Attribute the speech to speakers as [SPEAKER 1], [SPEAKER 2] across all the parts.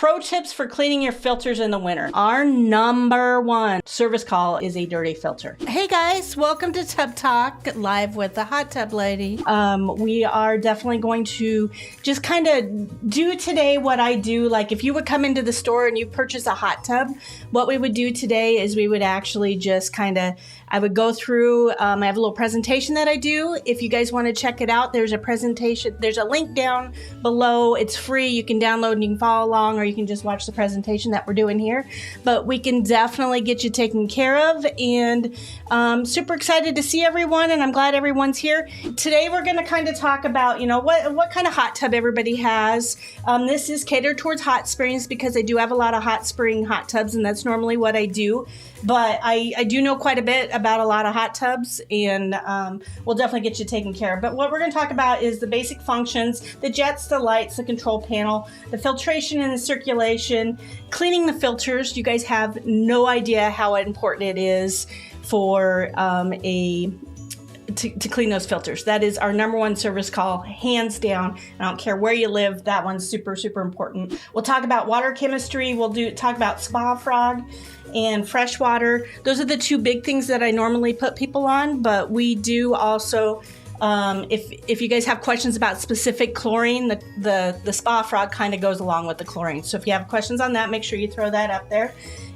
[SPEAKER 1] Pro tips for cleaning your filters in the winter. Our number one service call is a dirty filter.
[SPEAKER 2] Hey guys, welcome to Tub Talk, live with the hot tub lady.
[SPEAKER 1] We are definitely going to just kind of do today what I do. Like if you would come into the store and you purchase a hot tub, what we would do today is we would actually just kind of, I would go through, I have a little presentation that I do. If you guys want to check it out, there's a presentation, there's a link down below. It's free. You can download and you can follow along, or you can just watch the presentation that we're doing here. But we can definitely get you taken care of, and super excited to see everyone, and I'm glad everyone's here. Today we're going to kind of talk about, you know, what kind of hot tub everybody has. This is catered towards hot springs because I do have a lot of hot spring hot tubs, and that's normally what I do. But I do know quite a bit about a lot of hot tubs, and we'll definitely get you taken care of. But what we're going to talk about is the basic functions, the jets, the lights, the control panel, the filtration and the circulation, cleaning the filters. You guys have no idea how important it is for to clean those filters. That is our number one service call, hands down. I don't care where you live. That one's super, super important. We'll talk about water chemistry. We'll talk about spa frog and freshwater. Those are the two big things that I normally put people on, but we do also, if you guys have questions about specific chlorine, the spa frog kind of goes along with the chlorine. So if you have questions on that, make sure you throw that up there.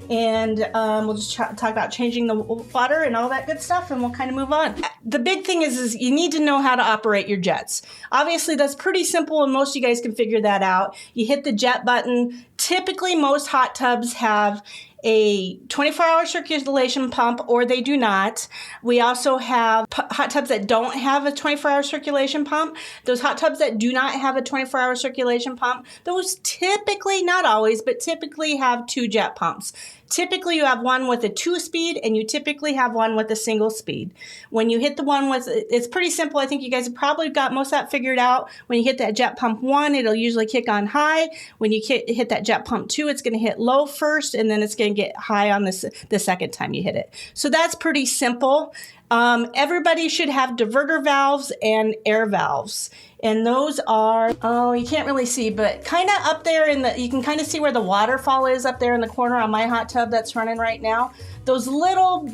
[SPEAKER 1] And we'll just talk about changing the water and all that good stuff, and we'll kind of move on. The big thing is you need to know how to operate your jets. Obviously, that's pretty simple, and most of you guys can figure that out. You hit the jet button. Typically, most hot tubs have a 24-hour circulation pump, or they do not. We also have hot tubs that don't have a 24-hour circulation pump. Those hot tubs that do not have a 24-hour circulation pump, those typically, not always, but typically have two jet pumps. Typically, you have one with a 2-speed, and you typically have one with a single speed. When you hit the one with, it's pretty simple. I think you guys have probably got most of that figured out. When you hit that jet pump 1, it'll usually kick on high. When you hit that jet pump 2, it's going to hit low first, and then it's going to get high on the second time you hit it. So that's pretty simple. Everybody should have diverter valves and air valves. And those are, oh, you can't really see, but kind of up there you can kind of see where the waterfall is up there in the corner on my hot tub that's running right now. Those little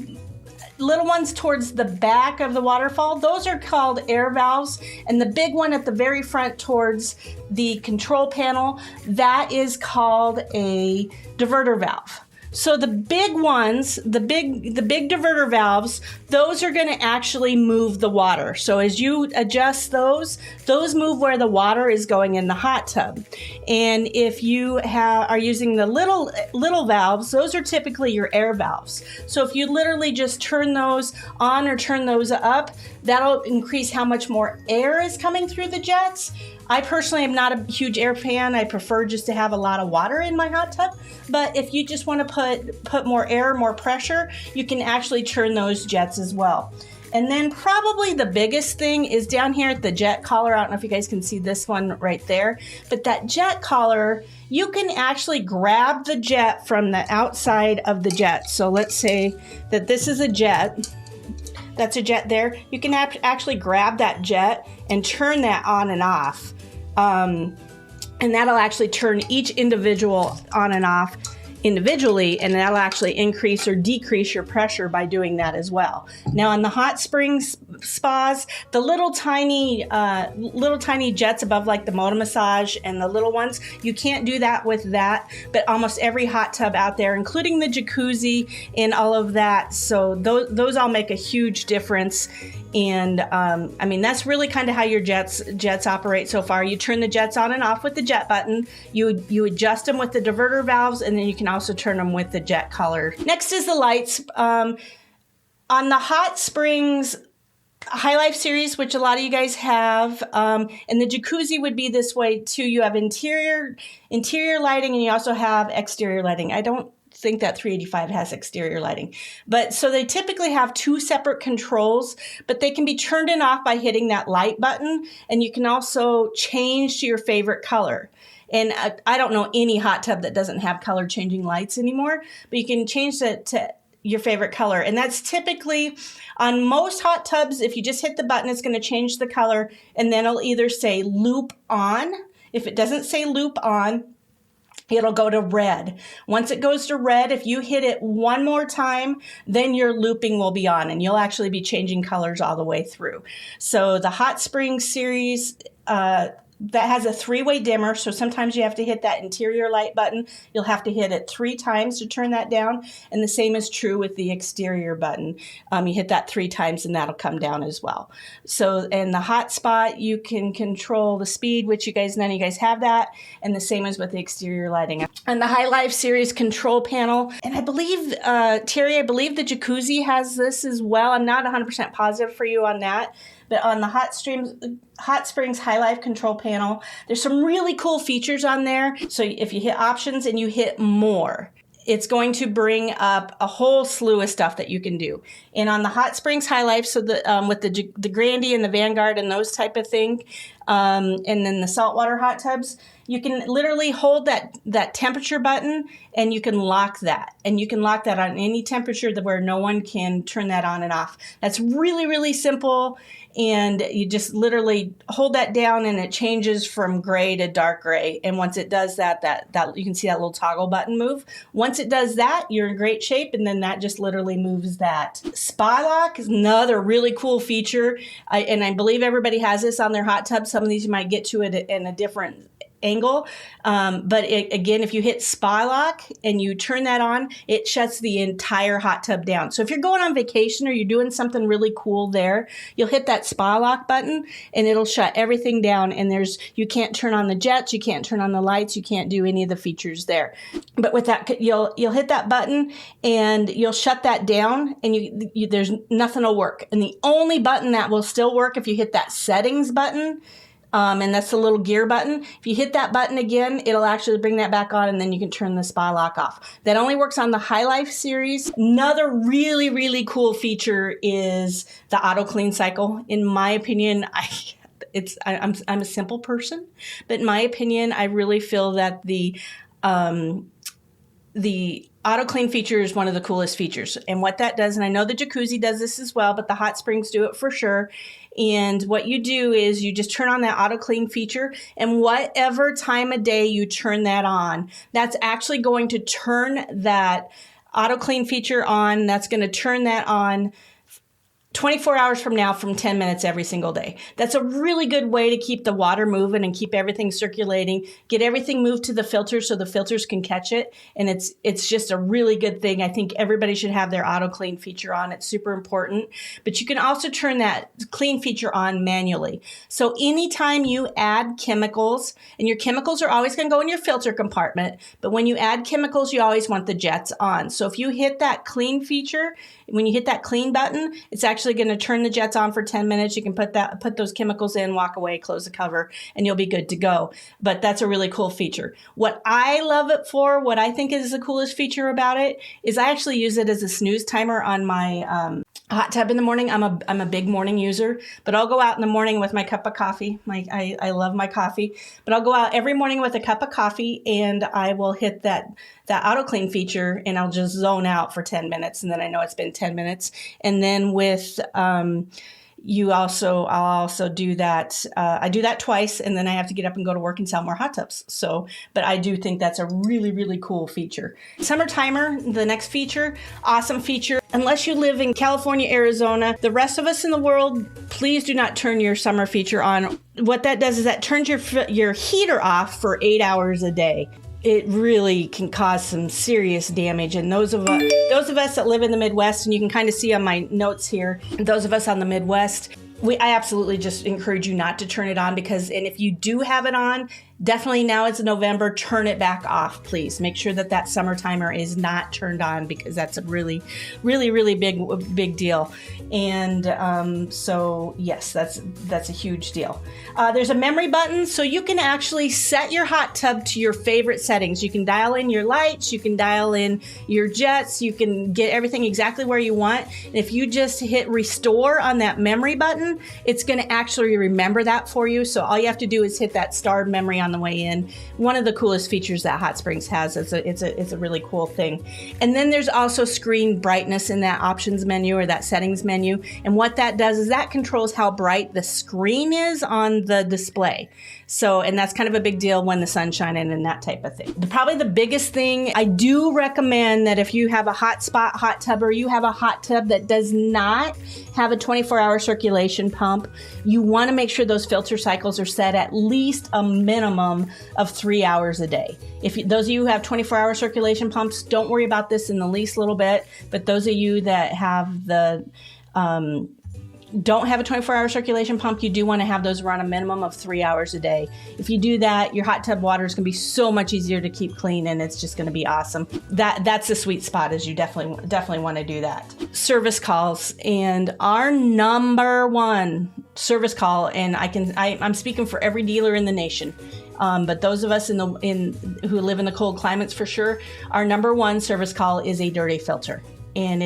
[SPEAKER 1] ones towards the back of the waterfall, those are called air valves. And the big one at the very front towards the control panel, that is called a diverter valve. So the big ones, the big diverter valves, those are going to actually move the water. So as you adjust those move where the water is going in the hot tub. And if you are using the little valves, those are typically your air valves. So if you literally just turn those on or turn those up, that'll increase how much more air is coming through the jets. I personally am not a huge air fan. I prefer just to have a lot of water in my hot tub. But if you just want to put more air, more pressure, you can actually turn those jets as well. And then probably the biggest thing is down here at the jet collar. I don't know if you guys can see this one right there. But that jet collar, you can actually grab the jet from the outside of the jet. So let's say that this is a jet. That's a jet there. You can actually grab that jet and turn that on and off. And that'll actually turn each individual on and off individually, and that'll actually increase or decrease your pressure by doing that as well. Now in the hot springs spas, the little tiny jets above like the Moda Massage and the little ones, you can't do that with that, but almost every hot tub out there, including the jacuzzi and all of that, so those all make a huge difference. And I mean, that's really kind of how your jets operate so far. You turn the jets on and off with the jet button. You adjust them with the diverter valves, and then you can also turn them with the jet collar. Next is the lights. On the hot springs High Life series, which a lot of you guys have, and the jacuzzi would be this way too. You have interior lighting, and you also have exterior lighting. I don't think that 385 has exterior lighting, but so they typically have two separate controls, but they can be turned and off by hitting that light button, and you can also change to your favorite color. And I don't know any hot tub that doesn't have color changing lights anymore, but you can change that to your favorite color. And that's typically on most hot tubs. If you just hit the button, it's going to change the color, and then it'll either say loop on. If it doesn't say loop on, it'll go to red. Once it goes to red, if you hit it one more time, then your looping will be on and you'll actually be changing colors all the way through. So the Hot Springs series, that has a 3-way dimmer, so sometimes you have to hit that interior light button. You'll have to hit it 3 times to turn that down, and the same is true with the exterior button. You hit that 3 times and that'll come down as well. So in the hot spot, you can control the speed, which none of you guys have that, and the same as with the exterior lighting. And the High Life series control panel, and I believe, Terry, I believe the Jacuzzi has this as well. I'm not 100% positive for you on that. But on the Hot Springs High Life control panel, there's some really cool features on there. So if you hit options and you hit more, it's going to bring up a whole slew of stuff that you can do. And on the Hot Springs High Life, so with the Grandy and the Vanguard and those type of thing, and then the saltwater hot tubs, you can literally hold that temperature button and you can lock that. And you can lock that on any temperature where no one can turn that on and off. That's really, really simple. And you just literally hold that down and it changes from gray to dark gray. And once it does that you can see that little toggle button move. Once it does that, you're in great shape. And then that just literally moves that. Spa Lock is another really cool feature. And I believe everybody has this on their hot tub. Some of these you might get to it in a different angle. But again, if you hit Spa Lock and you turn that on, it shuts the entire hot tub down. So if you're going on vacation or you're doing something really cool there, you'll hit that Spa Lock button and it'll shut everything down. And you can't turn on the jets, you can't turn on the lights, you can't do any of the features there. But with that, you'll hit that button and you'll shut that down and there's nothing will work. And the only button that will still work if you hit that settings button, and that's the little gear button. If you hit that button again, it'll actually bring that back on and then you can turn the Spa Lock off. That only works on the High Life series. Another really, really cool feature is the auto clean cycle. In my opinion, I'm a simple person, but in my opinion, I really feel that the auto clean feature is one of the coolest features. And what that does, and I know the Jacuzzi does this as well, but the Hot Springs do it for sure. And what you do is you just turn on that auto clean feature, and whatever time of day you turn that on, that's actually going to turn that auto clean feature on. That's going to turn that on 24 hours from now from 10 minutes every single day. That's a really good way to keep the water moving and keep everything circulating, get everything moved to the filters so the filters can catch it. And it's just a really good thing. I think everybody should have their auto clean feature on. It's super important. But you can also turn that clean feature on manually. So anytime you add chemicals, and your chemicals are always going to go in your filter compartment, but when you add chemicals, you always want the jets on. So if you hit that clean feature, when you hit that clean button, it's actually going to turn the jets on for 10 minutes. You can put those chemicals in, walk away, close the cover, and you'll be good to go. But that's a really cool feature. What I love it for, what I think is the coolest feature about it, is I actually use it as a snooze timer on my hot tub in the morning. I'm a big morning user, but I'll go out in the morning with my cup of coffee. I love my coffee, but I'll go out every morning with a cup of coffee and I will hit that auto clean feature and I'll just zone out for 10 minutes. And then I know it's been 10 minutes. And then with, I'll also do that. I do that twice and then I have to get up and go to work and sell more hot tubs. So, but I do think that's a really, really cool feature. Summer timer, the next feature, awesome feature. Unless you live in California, Arizona, the rest of us in the world, please do not turn your summer feature on. What that does is that turns your heater off for 8 hours a day. It really can cause some serious damage. And those of us that live in the Midwest, and you can kind of see on my notes here, those of us on the Midwest, I absolutely just encourage you not to turn it on and if you do have it on, definitely now it's November, turn it back off, please. Make sure that summer timer is not turned on because that's a really, really, really big deal. And so yes, that's a huge deal. There's a memory button, so you can actually set your hot tub to your favorite settings. You can dial in your lights, you can dial in your jets, you can get everything exactly where you want. And if you just hit restore on that memory button, it's going to actually remember that for you. So all you have to do is hit that star memory on on the way in. One of the coolest features that Hot Springs has. It's a really cool thing. And then there's also screen brightness in that options menu or that settings menu. And what that does is that controls how bright the screen is on the display. So, and that's kind of a big deal when the sun's shining and that type of thing. Probably the biggest thing, I do recommend that if you have a hot spot hot tub, or you have a hot tub that does not have a 24-hour circulation pump, you want to make sure those filter cycles are set at least a minimum of 3 hours a day. If those of you who have 24-hour circulation pumps, don't worry about this in the least little bit, but those of you that have the don't have a 24-hour circulation pump, you do want to have those run a minimum of 3 hours a day. If you do that, your hot tub water is going to be so much easier to keep clean, and it's just going to be awesome. That's the sweet spot, is you definitely want to do that. Service calls, and our number one service call, and I'm speaking for every dealer in the nation, but those of us who live in the cold climates for sure, our number one service call is a dirty filter, and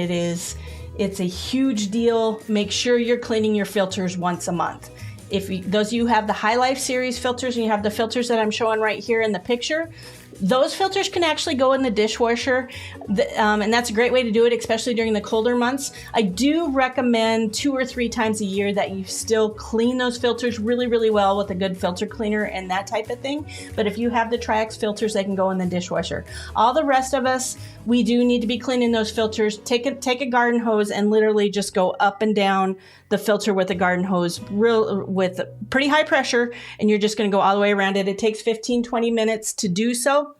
[SPEAKER 1] it's a huge deal. Make sure you're cleaning your filters once a month. Those of you who have the High Life series filters, and you have the filters that I'm showing right here in the picture, those filters can actually go in the dishwasher, and that's a great way to do it, especially during the colder months. I do recommend 2 or 3 times a year that you still clean those filters really, really well with a good filter cleaner and that type of thing. But if you have the Tri-X filters, they can go in the dishwasher. All the rest of us, we do need to be cleaning those filters. Take a garden hose and literally just go up and down the filter with a garden hose with pretty high pressure, and you're just going to go all the way around it. It takes 15-20 minutes to do so.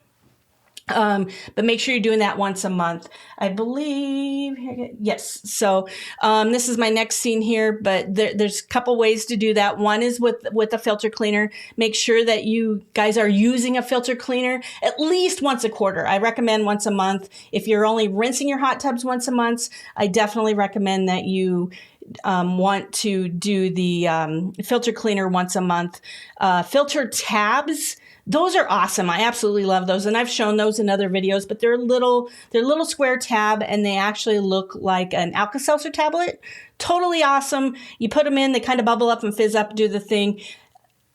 [SPEAKER 1] But make sure you're doing that once a month, I believe. Yes. So this is my next scene here, but there's a couple ways to do that. One is with a filter cleaner. Make sure that you guys are using a filter cleaner at least once a quarter. I recommend once a month. If you're only rinsing your hot tubs once a month, I definitely recommend that you want to do the filter cleaner once a month. Filter tabs, those are awesome. I absolutely love those, and I've shown those in other videos, but they're a little square tab, and they actually look like an Alka-Seltzer tablet. Totally awesome. You put them in, they kind of bubble up and fizz up, do the thing.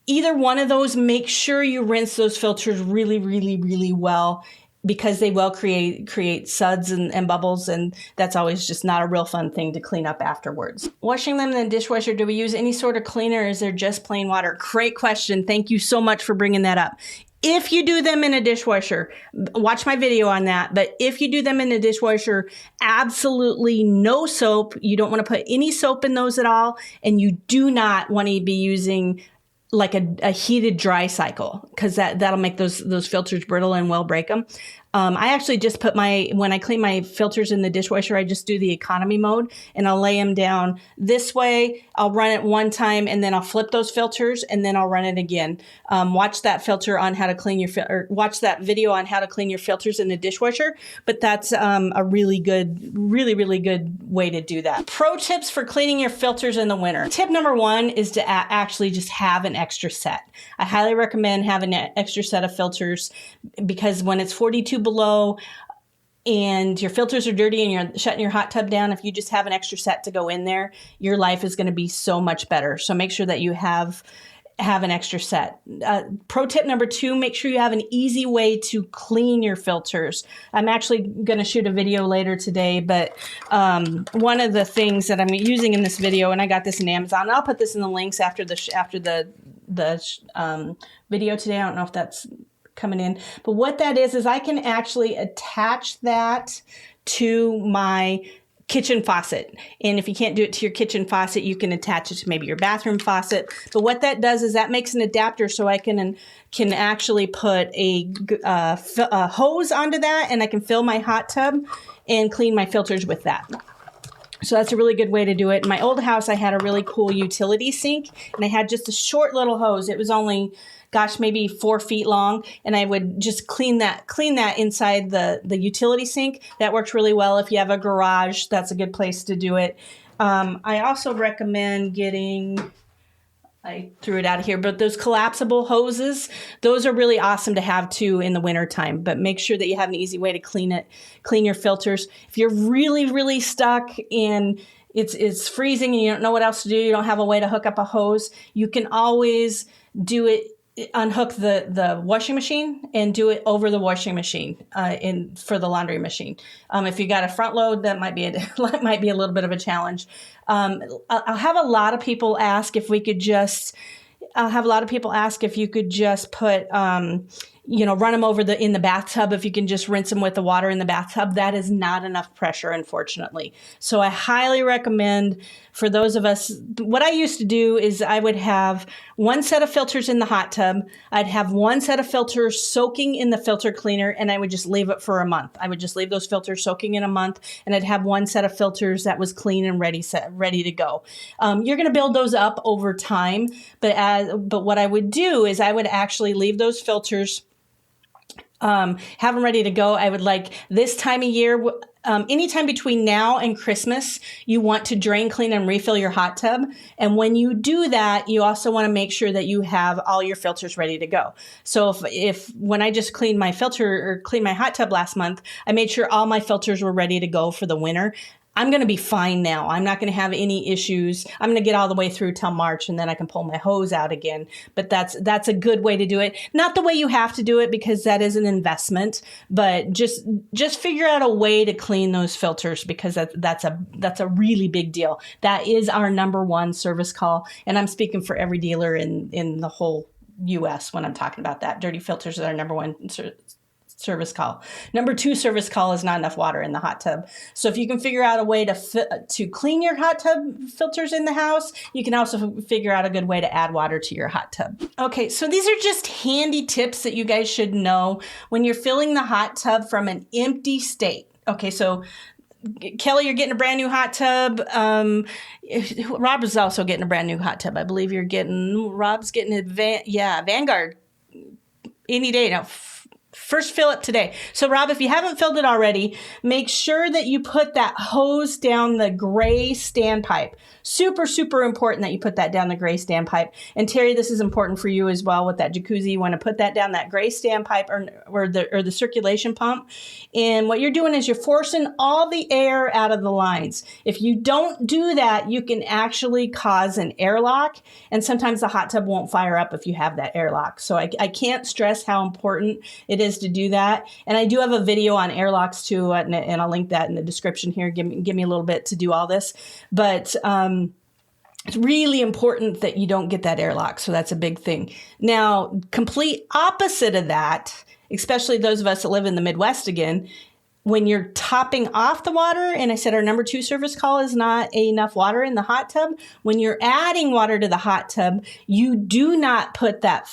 [SPEAKER 1] Either one of those, make sure you rinse those filters really, really, really well, because they will create suds and bubbles, and that's always just not a real fun thing to clean up afterwards. Washing them in the dishwasher, do we use any sort of cleaner, or is there just plain water? Great question. Thank you so much for bringing that up. If you do them in a dishwasher, watch my video on that, but if you do them in a dishwasher, absolutely no soap. You don't want to put any soap in those at all, and you do not want to be using like a heated dry cycle, because that'll make those filters brittle and will break them. I actually just put when I clean my filters in the dishwasher, I just do the economy mode, and I'll lay them down this way. I'll run it one time, and then I'll flip those filters, and then I'll run it again. Watch that filter on how to clean or watch that video on how to clean your filters in the dishwasher. But that's a really good way to do that. Pro tips for cleaning your filters in the winter. Tip number 1 is to actually just have an extra set. I highly recommend having an extra set of filters, because when it's 42 below and your filters are dirty and you're shutting your hot tub down, if you just have an extra set to go in there, your life is going to be so much better. So make sure that you have an extra set. Pro tip number 2, make sure you have an easy way to clean your filters. I'm actually going to shoot a video later today, but one of the things that I'm using in this video, and I got this in Amazon, I'll put this in the links after the video today. I don't know if that's coming in, but what that is I can actually attach that to my kitchen faucet. And if you can't do it to your kitchen faucet, you can attach it to maybe your bathroom faucet. But what that does is that makes an adapter, so I can actually put a hose onto that, and I can fill my hot tub and clean my filters with that. So that's a really good way to do it. In my old house, I had a really cool utility sink, and I had just a short little hose. It was only, maybe 4 feet long, and I would just clean that inside the utility sink. That works really well. If you have a garage, that's a good place to do it. I also recommend I threw it out of here, but those collapsible hoses, those are really awesome to have too in the wintertime. But make sure that you have an easy way to clean your filters. If you're really, really stuck and it's freezing and you don't know what else to do, you don't have a way to hook up a hose, you can always do it unhook the washing machine and do it over the washing machine for the laundry machine. If you got a front load, that might be might be a little bit of a challenge. I'll have a lot of people ask if we could just. I'll have a lot of people ask if you could just put, run them over in the bathtub. If you can just rinse them with the water in the bathtub, that is not enough pressure, unfortunately. So I highly recommend for those of us, what I used to do is I would have one set of filters in the hot tub. I'd have one set of filters soaking in the filter cleaner, and I would just leave it for a month. I would just leave those filters soaking in a month, and I'd have one set of filters that was clean and ready to go. You're going to build those up over time, but what I would do is I would actually leave those filters, have them ready to go. I would like this time of year, anytime between now and Christmas, you want to drain, clean, and refill your hot tub. And when you do that, you also want to make sure that you have all your filters ready to go. So if when I just cleaned my filter or cleaned my hot tub last month, I made sure all my filters were ready to go for the winter. I'm going to be fine now. I'm not going to have any issues. I'm going to get all the way through till March, and then I can pull my hose out again. But that's a good way to do it. Not the way you have to do it, because that is an investment, but just figure out a way to clean those filters, because that's a really big deal. That is our number one service call. And I'm speaking for every dealer in the whole US when I'm talking about that. Dirty filters are our number one service call. Number two service call is not enough water in the hot tub. So if you can figure out a way to clean your hot tub filters in the house, you can also figure out a good way to add water to your hot tub. Okay, so these are just handy tips that you guys should know when you're filling the hot tub from an empty state. Okay, so Kelly, you're getting a brand new hot tub. Rob is also getting a brand new hot tub. I believe Rob's getting a Vanguard any day now. First fill it today. So Rob, if you haven't filled it already, make sure that you put that hose down the gray standpipe. Super, super important that you put that down the gray standpipe. And Terry, this is important for you as well with that jacuzzi. You want to put that down that gray standpipe or the circulation pump. And what you're doing is you're forcing all the air out of the lines. If you don't do that, you can actually cause an airlock. And sometimes the hot tub won't fire up if you have that airlock. So I can't stress how important it is to do that. And I do have a video on airlocks too, and I'll link that in the description here. Give me a little bit to do all this. But it's really important that you don't get that airlock. So that's a big thing. Now, complete opposite of that, especially those of us that live in the Midwest again, when you're topping off the water, and I said our number two service call is not enough water in the hot tub. When you're adding water to the hot tub, you do not put that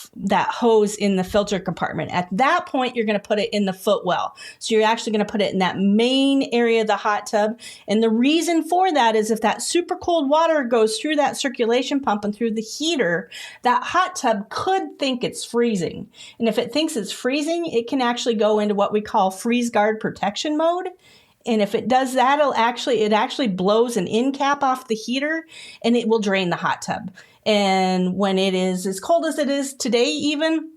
[SPEAKER 1] hose in the filter compartment. At that point, you're going to put it in the footwell. So you're actually going to put it in that main area of the hot tub. And the reason for that is if that super cold water goes through that circulation pump and through the heater, that hot tub could think it's freezing. And if it thinks it's freezing, it can actually go into what we call freeze guard protection mode. And if it does that, it actually blows an end cap off the heater and it will drain the hot tub. And when it is as cold as it is today, even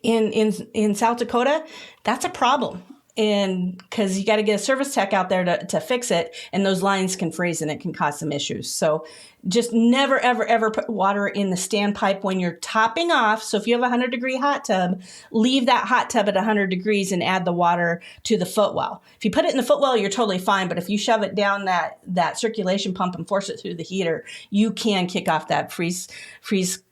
[SPEAKER 1] in South Dakota, that's a problem. And because you got to get a service tech out there to fix it, and those lines can freeze and it can cause some issues. So just never, ever, ever put water in the standpipe when you're topping off. So if you have a 100-degree hot tub, leave that hot tub at 100 degrees and add the water to the footwell. If you put it in the footwell, you're totally fine. But if you shove it down that circulation pump and force it through the heater, you can kick off that freeze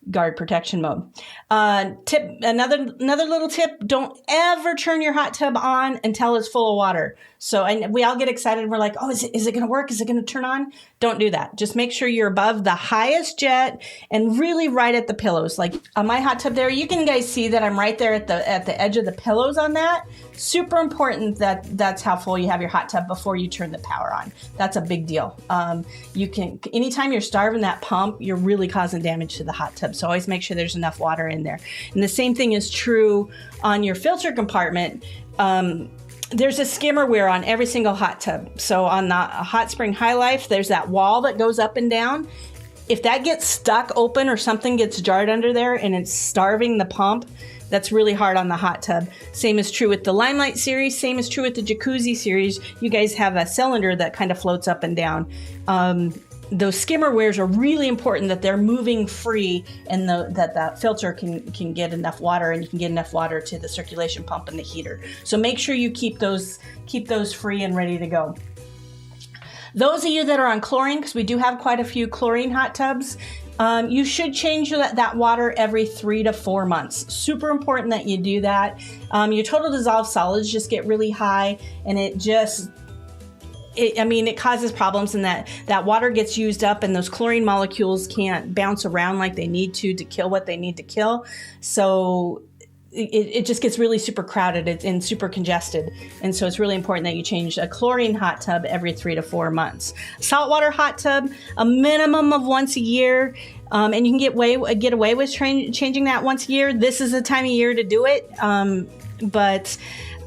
[SPEAKER 1] guard protection mode. Another little tip, don't ever turn your hot tub on until it's full of water. So we all get excited. We're like, oh, is it going to work? Is it going to turn on? Don't do that. Just make sure you're above the highest jet and really right at the pillows. Like on my hot tub there, you can guys see that I'm right there at the edge of the pillows on that. Super important that's how full you have your hot tub before you turn the power on. That's a big deal. Anytime you're starving that pump, you're really causing damage to the hot tub. So always make sure there's enough water in there. And the same thing is true on your filter compartment. There's a skimmer weir on every single hot tub. So on the Hot Spring High Life, there's that wall that goes up and down. If that gets stuck open or something gets jarred under there and it's starving the pump, that's really hard on the hot tub. Same is true with the Limelight series. Same is true with the Jacuzzi series. You guys have a cylinder that kind of floats up and down. those skimmer wears are really important, that they're moving free, and that filter can get enough water, and you can get enough water to the circulation pump and the heater. So make sure you keep those free and ready to go. Those of you that are on chlorine, because we do have quite a few chlorine hot tubs, you should change that water every 3 to 4 months. Super important that you do that. Your total dissolved solids just get really high, and it causes problems, and that water gets used up, and those chlorine molecules can't bounce around like they need to kill what they need to kill. So it just gets really super crowded and super congested. And so it's really important that you change a chlorine hot tub every 3 to 4 months. Saltwater hot tub, a minimum of once a year. And you can get away with changing that once a year. This is the time of year to do it. But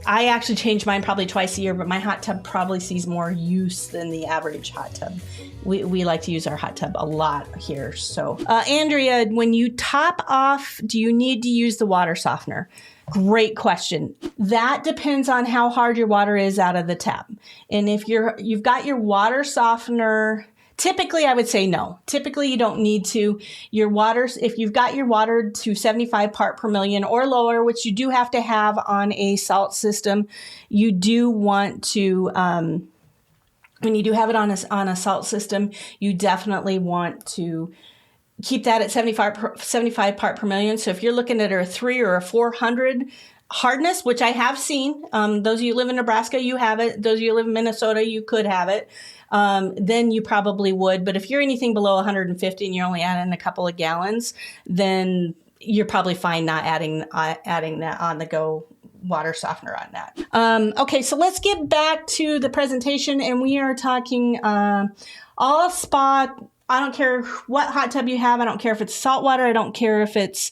[SPEAKER 1] I actually change mine probably twice a year, but my hot tub probably sees more use than the average hot tub. We like to use our hot tub a lot here. So, Andrea, when you top off, do you need to use the water softener? Great question. That depends on how hard your water is out of the tap. And if you've got your water softener, typically, I would say no. Typically, you don't need to. If you've got your water to 75 part per million or lower, which you do have to have on a salt system, you do want to, when you do have it on a salt system, you definitely want to keep that at 75 part per million. So if you're looking at a 3 or a 400 hardness, which I have seen, those of you who live in Nebraska, you have it. Those of you who live in Minnesota, you could have it. Then you probably would. But if you're anything below 150 and you're only adding a couple of gallons, then you're probably fine not adding that on the go water softener on that. Okay, so let's get back to the presentation, and we are talking all spa. I don't care what hot tub you have. I don't care if it's saltwater. I don't care if it's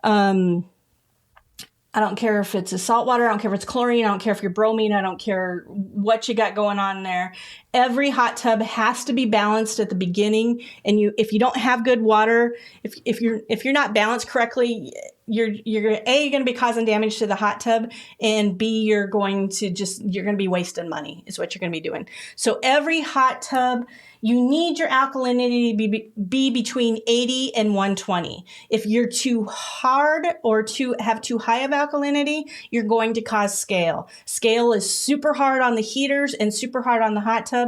[SPEAKER 1] a saltwater. I don't care if it's chlorine. I don't care if you're bromine. I don't care what you got going on there. Every hot tub has to be balanced at the beginning. And if you don't have good water, if you're not balanced correctly, you're going to be causing damage to the hot tub, and B, you're going to be wasting money is what you're going to be doing. So every hot tub, you need your alkalinity to be between 80 and 120. If you're too hard or have too high of alkalinity, you're going to cause scale. Scale is super hard on the heaters and super hard on the hot tub.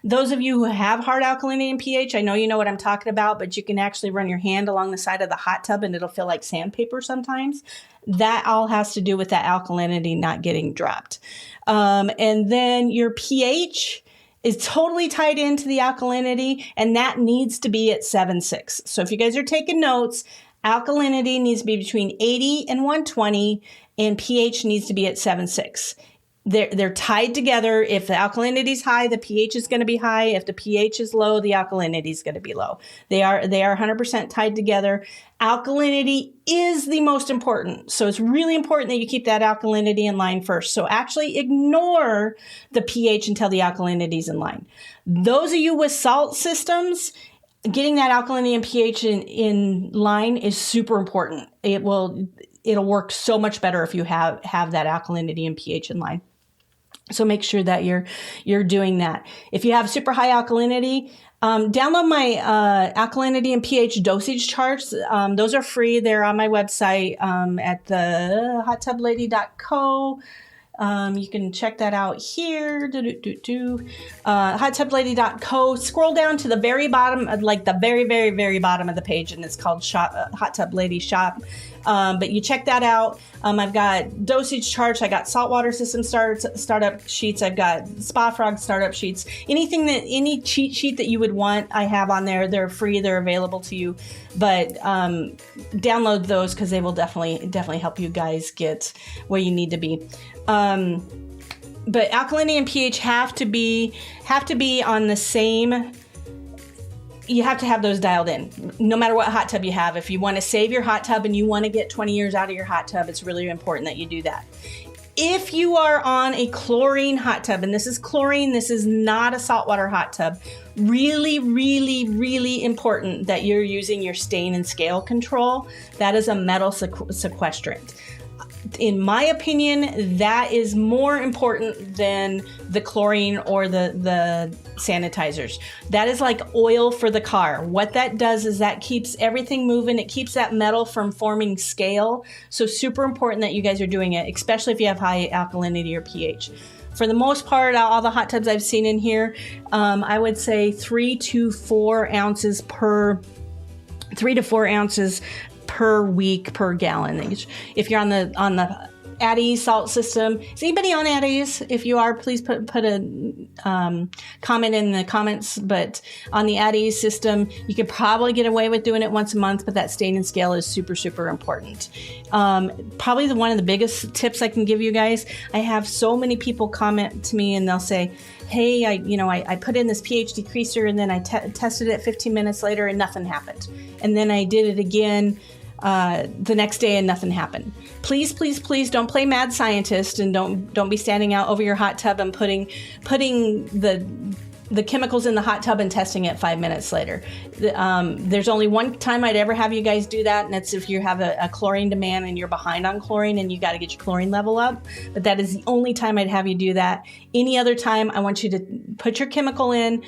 [SPEAKER 1] Those of you who have hard alkalinity and pH, I know you know what I'm talking about, but you can actually run your hand along the side of the hot tub and it'll feel like sandpaper sometimes. That all has to do with that alkalinity not getting dropped. And then your pH is totally tied into the alkalinity, and that needs to be at 7.6. So if you guys are taking notes, alkalinity needs to be between 80 and 120, and pH needs to be at 7.6. They're tied together. If the alkalinity is high, the pH is going to be high. If the pH is low, the alkalinity is going to be low. They are 100% tied together. Alkalinity is the most important. So it's really important that you keep that alkalinity in line first. So actually ignore the pH until the alkalinity is in line. Those of you with salt systems, getting that alkalinity and pH in line is super important. It'll work so much better if you have that alkalinity and pH in line. So make sure that you're doing that. If you have super high alkalinity, download my alkalinity and pH dosage charts. Those are free. They're on my website at the hottubLady.co. You can check that out here. HottubLady.co. Scroll down to the very bottom, like the very, very, very bottom of the page, and it's called Hot Tub Lady Shop. But you check that out. I've got dosage charts. I got saltwater system startup sheets. I've got Spa Frog startup sheets. Any cheat sheet that you would want, I have on there. They're free. They're available to you. But download those because they will definitely help you guys get where you need to be. But alkalinity and pH have to be on the same. You have to have those dialed in, no matter what hot tub you have. If you want to save your hot tub and you want to get 20 years out of your hot tub, it's really important that you do that. If you are on a chlorine hot tub, and this is chlorine, this is not a saltwater hot tub, really, really, really important that you're using your stain and scale control. That is a metal sequestrant. in my opinion, that is more important than the chlorine or the sanitizers. That is like oil for the car. What that does is that keeps everything moving. It keeps that metal from forming scale. So super important that you guys are doing it, especially if you have high alkalinity or pH. For the most part, all the hot tubs I've seen in here, I would say 3 to 4 ounces per week per gallon. If you're on the Addie's salt system, is anybody on Addie's? If you are, please put a comment in the comments. But on the Addie's system, you could probably get away with doing it once a month, but that stain and scale is super, super important. Probably one of the biggest tips I can give you guys. I have so many people comment to me and they'll say, hey, I put in this pH decreaser and then I tested it 15 minutes later and nothing happened. And then I did it again the next day and nothing happened. Please, please, please don't play mad scientist and don't be standing out over your hot tub and putting the chemicals in the hot tub and testing it 5 minutes later. There's only one time I'd ever have you guys do that, and that's if you have a chlorine demand and you're behind on chlorine and you got to get your chlorine level up. But that is the only time I'd have you do that. Any other time, I want you to put your chemical in,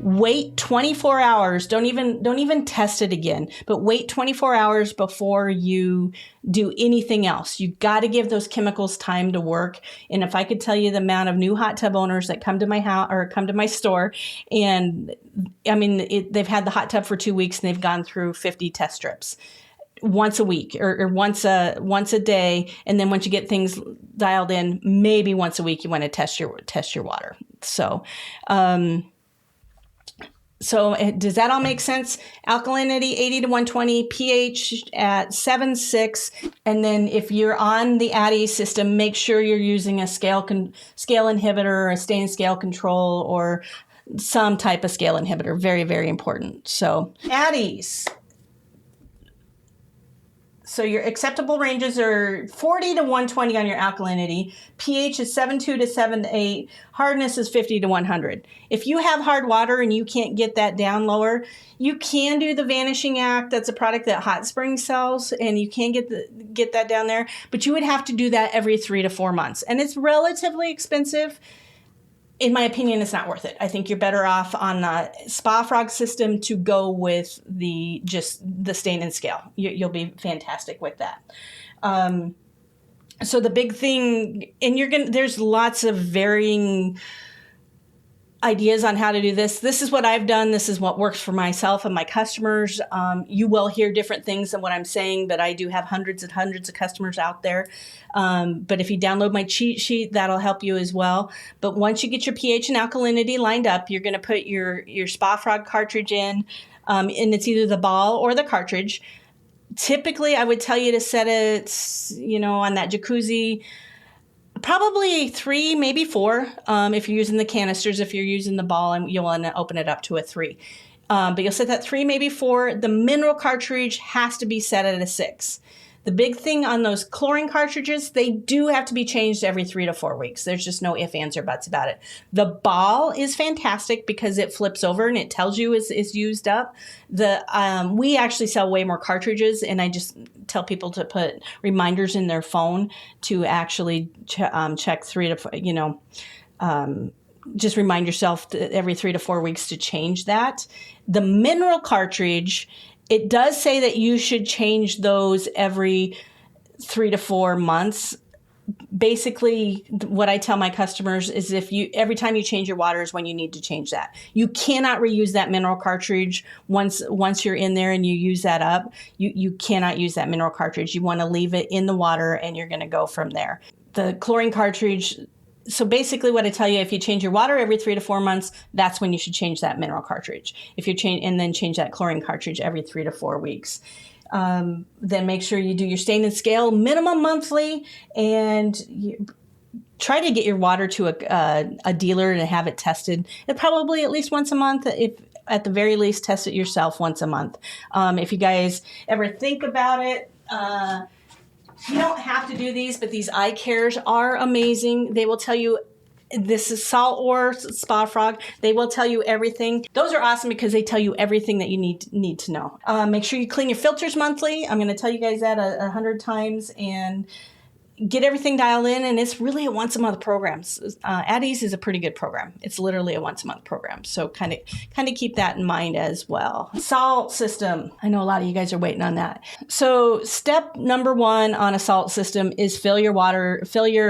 [SPEAKER 1] wait 24 hours. Don't even test it again, but wait 24 hours before you do anything else. You got to give those chemicals time to work. And if I could tell you the amount of new hot tub owners that come to my house or come to my store, and I mean, they've had the hot tub for 2 weeks and they've gone through 50 test strips once a week or once a day. And then once you get things dialed in, maybe once a week, you want to test your water. So does that all make sense? Alkalinity 80 to 120, pH at 7.6, and then if you're on the Addy system, make sure you're using a scale inhibitor or a stain scale control or some type of scale inhibitor. Very, very important. So Addies. So your acceptable ranges are 40 to 120 on your alkalinity. pH is 7.2 to 7.8. Hardness is 50 to 100. If you have hard water and you can't get that down lower, you can do the Vanishing Act. That's a product that Hot Springs sells, and you can get that down there. But you would have to do that every 3 to 4 months. And it's relatively expensive. In my opinion, it's not worth it. I think you're better off on the Spa Frog system to go with the stain and scale. You'll be fantastic with that. So the big thing, and there's lots of varying ideas on how to do this. This is what I've done. This is what works for myself and my customers. You will hear different things than what I'm saying, but I do have hundreds and hundreds of customers out there. But if you download my cheat sheet, that'll help you as well. But once you get your pH and alkalinity lined up, you're going to put your Spa Frog cartridge in, and it's either the ball or the cartridge. Typically, I would tell you to set it, on that jacuzzi, probably 3, maybe 4, if you're using the canisters. If you're using the ball, and you'll want to open it up to a 3. But you'll set that 3, maybe 4. The mineral cartridge has to be set at a 6. The big thing on those chlorine cartridges, they do have to be changed every 3 to 4 weeks. There's just no ifs, ands, or buts about it. The ball is fantastic because it flips over and it tells you it's used up. We actually sell way more cartridges, and I just tell people to put reminders in their phone to actually check 3 to 4, just remind yourself every 3 to 4 weeks to change that. The mineral cartridge, it does say that you should change those every 3 to 4 months. Basically, what I tell my customers is every time you change your water is when you need to change that. You cannot reuse that mineral cartridge once you're in there and you use that up. You cannot use that mineral cartridge. You want to leave it in the water and you're going to go from there. The chlorine cartridge, so basically what I tell you, if you change your water every 3 to 4 months, that's when you should change that mineral cartridge. And then change that chlorine cartridge every 3 to 4 weeks. Then make sure you do your stain and scale minimum monthly, and try to get your water to a dealer and have it tested. And probably at least once a month. If at the very least, test it yourself once a month. If you guys ever think about it, you don't have to do these, but these eye cares are amazing. They will tell you, this is Salt or Spa Frog. They will tell you everything. Those are awesome because they tell you everything that you need to know. Make sure you clean your filters monthly. I'm going to tell you guys that 100 times. And get everything dialed in, and it's really a once a month program. At Ease is a pretty good program. It's literally a once a month program. So kind of keep that in mind as well. Salt system. I know a lot of you guys are waiting on that. So step number 1 on a salt system is fill your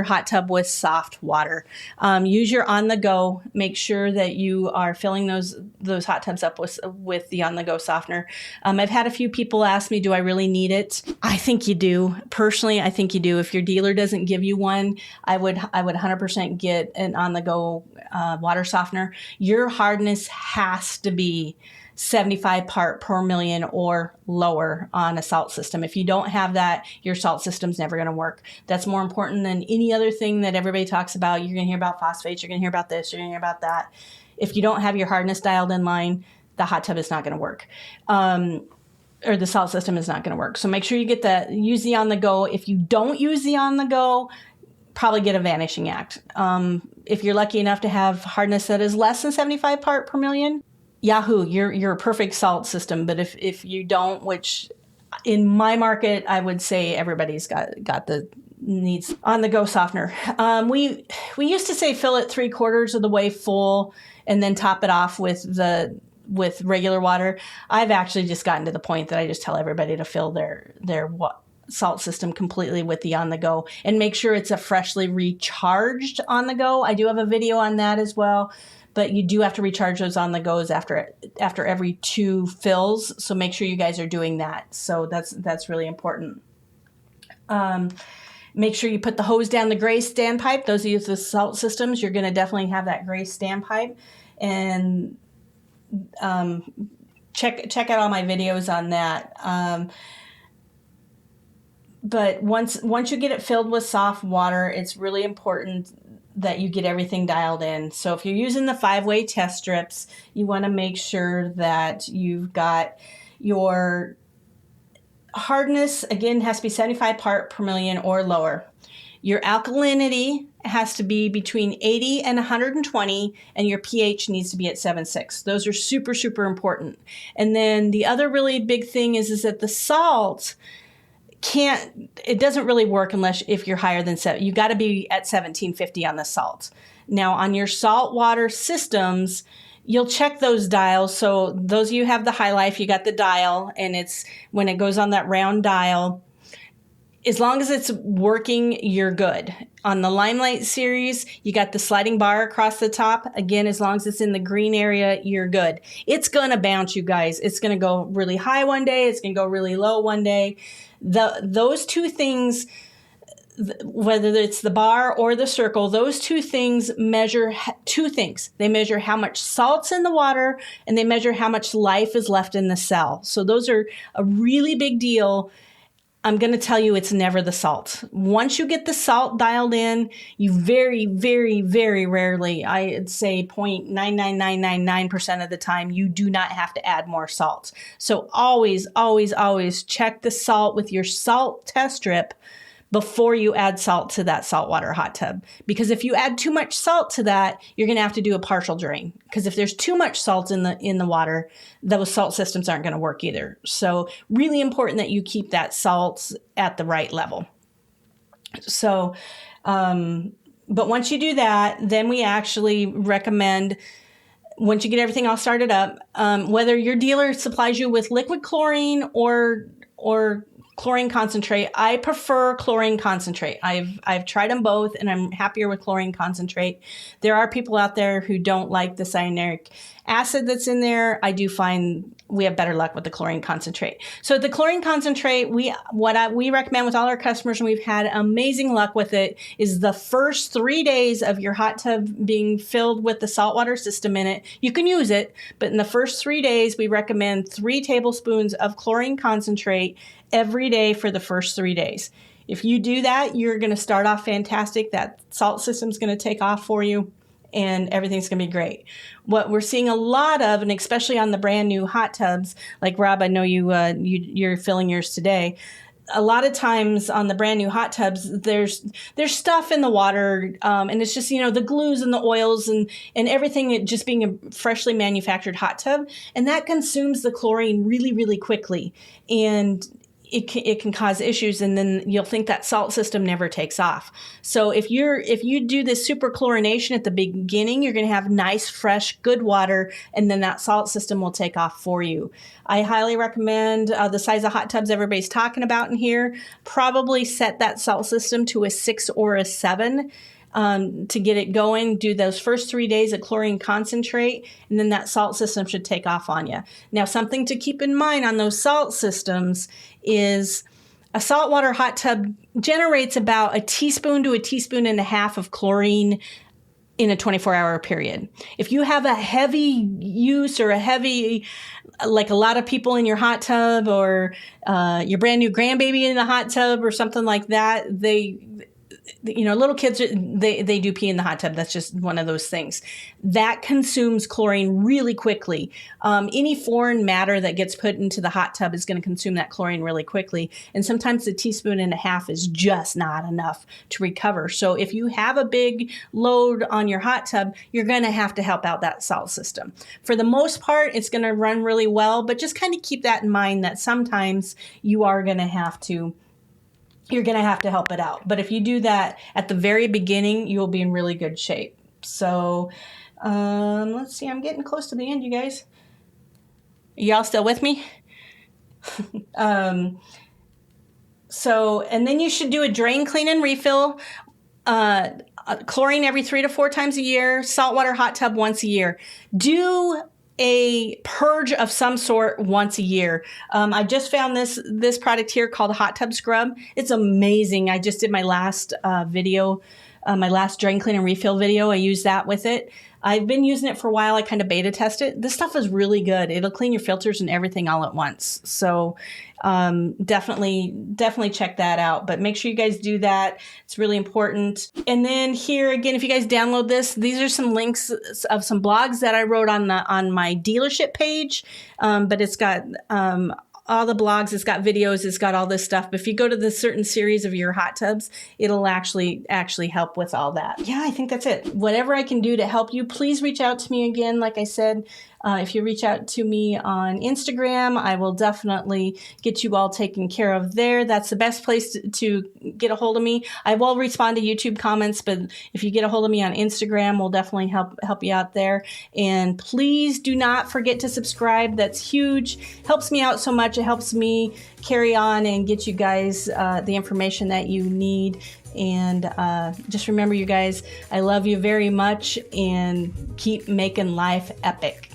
[SPEAKER 1] hot tub with soft water. Use your on the go. Make sure that you are filling those hot tubs up with the on the go softener. I've had a few people ask me, do I really need it? I think you do. Personally, I think you do. If your dealer doesn't give you one, I would 100% get an on-the-go water softener. Your hardness has to be 75 part per million or lower on a salt system. If you don't have that, your salt system's never going to work. That's more important than any other thing that everybody talks about. You're going to hear about phosphates, you're going to hear about this, you're going to hear about that. If you don't have your hardness dialed in line, the hot tub is not going to work. Or the salt system is not going to work. So make sure you get that, use the on the go. If you don't use the on the go, probably get a vanishing act. If you're lucky enough to have hardness that is less than 75 part per million, yahoo, you're a perfect salt system. But if you don't, which in my market, I would say everybody's got the needs on the go softener. We used to say fill it 3/4 of the way full and then top it off with regular water. I've actually just gotten to the point that I just tell everybody to fill their salt system completely with the on the go and make sure it's a freshly recharged on the go. I do have a video on that as well, but you do have to recharge those on the goes after every 2 fills. So make sure you guys are doing that. So that's really important. Make sure you put the hose down the gray standpipe. Those of you with the salt systems, you're going to definitely have that gray standpipe. And check out all my videos on that. But once you get it filled with soft water, it's really important that you get everything dialed in. So if you're using the 5-way test strips, you want to make sure that you've got your hardness, again, has to be 75 part per million or lower. Your alkalinity has to be between 80 and 120, and your pH needs to be at 7.6. Those are super, super important. And then the other really big thing is that the salt it doesn't really work if you're higher than 7. You got to be at 1750 on the salt. Now on your saltwater systems, you'll check those dials. So those of you who have the High Life, you got the dial, and it's when it goes on that round dial, as long as it's working, you're good. On the Limelight series, you got the sliding bar across the top. Again, as long as it's in the green area, you're good. It's going to bounce, you guys. It's going to go really high one day. It's going to go really low one day. Those two things, whether it's the bar or the circle, those two things measure 2 things. They measure how much salt's in the water, and they measure how much life is left in the cell. So those are a really big deal. I'm going to tell you, it's never the salt. Once you get the salt dialed in, you very, very, very rarely, I'd say 0.99999% of the time, you do not have to add more salt. So always, always, always check the salt with your salt test strip before you add salt to that saltwater hot tub. Because if you add too much salt to that, you're going to have to do a partial drain. Because if there's too much salt in the water, those salt systems aren't going to work either. So really important that you keep that salt at the right level. So, but once you do that, then we actually recommend, once you get everything all started up, whether your dealer supplies you with liquid chlorine or chlorine concentrate. I prefer chlorine concentrate. I've tried them both, and I'm happier with chlorine concentrate. There are people out there who don't like the cyanuric acid that's in there. I do find we have better luck with the chlorine concentrate. So the chlorine concentrate, we recommend with all our customers, and we've had amazing luck with it, is the first 3 days of your hot tub being filled with the saltwater system in it. You can use it, but in the first 3 days, we recommend 3 tablespoons of chlorine concentrate every day for the first 3 days. If you do that, you're going to start off fantastic. That salt system's going to take off for you, and everything's going to be great. What we're seeing a lot of, and especially on the brand new hot tubs, like Rob, I know you're filling yours today. A lot of times on the brand new hot tubs, there's stuff in the water, and it's just, the glues and the oils and everything, it just being a freshly manufactured hot tub, and that consumes the chlorine really, really quickly. And it can cause issues, and then you'll think that salt system never takes off. So if you do this super chlorination at the beginning, you're going to have nice, fresh, good water, and then that salt system will take off for you. I highly recommend the size of hot tubs everybody's talking about in here. Probably set that salt system to a 6 or a 7. To get it going. Do those first 3 days of chlorine concentrate, and then that salt system should take off on you. Now, something to keep in mind on those salt systems is a saltwater hot tub generates about a teaspoon to a teaspoon and a half of chlorine in a 24-hour period. If you have a heavy use or a heavy, like a lot of people in your hot tub, or your brand new grandbaby in the hot tub or something like that, little kids, they do pee in the hot tub. That's just one of those things. That consumes chlorine really quickly. Any foreign matter that gets put into the hot tub is going to consume that chlorine really quickly. And sometimes a teaspoon and a half is just not enough to recover. So if you have a big load on your hot tub, you're going to have to help out that salt system. For the most part, it's going to run really well, but just kind of keep that in mind that sometimes you're going to have to help it out. But if you do that at the very beginning, you'll be in really good shape. So let's see. I'm getting close to the end, you guys. Y'all still with me? And then you should do a drain, clean, and refill. Chlorine every 3 to 4 times a year. Saltwater hot tub once a year. Do a purge of some sort once a year. I just found this product here called Hot Tub Scrub. It's amazing. I just did my last video, my last drain, clean, and refill video. I used that with it. I've been using it for a while. I kind of beta test it. This stuff is really good. It'll clean your filters and everything all at once. So definitely check that out. But make sure you guys do that. It's really important. And then here again, if you guys download this, these are some links of some blogs that I wrote on my dealership page. But it's got all the blogs, it's got videos, it's got all this stuff. But if you go to the certain series of your hot tubs, it'll actually help with all that. Yeah, I think that's it. Whatever I can do to help you, please reach out to me again. Like I said, if you reach out to me on Instagram, I will definitely get you all taken care of there. That's the best place to get a hold of me. I will respond to YouTube comments, but if you get a hold of me on Instagram, we'll definitely help you out there. And please do not forget to subscribe. That's huge. Helps me out so much. It helps me carry on and get you guys the information that you need. And just remember, you guys, I love you very much, and keep making life epic.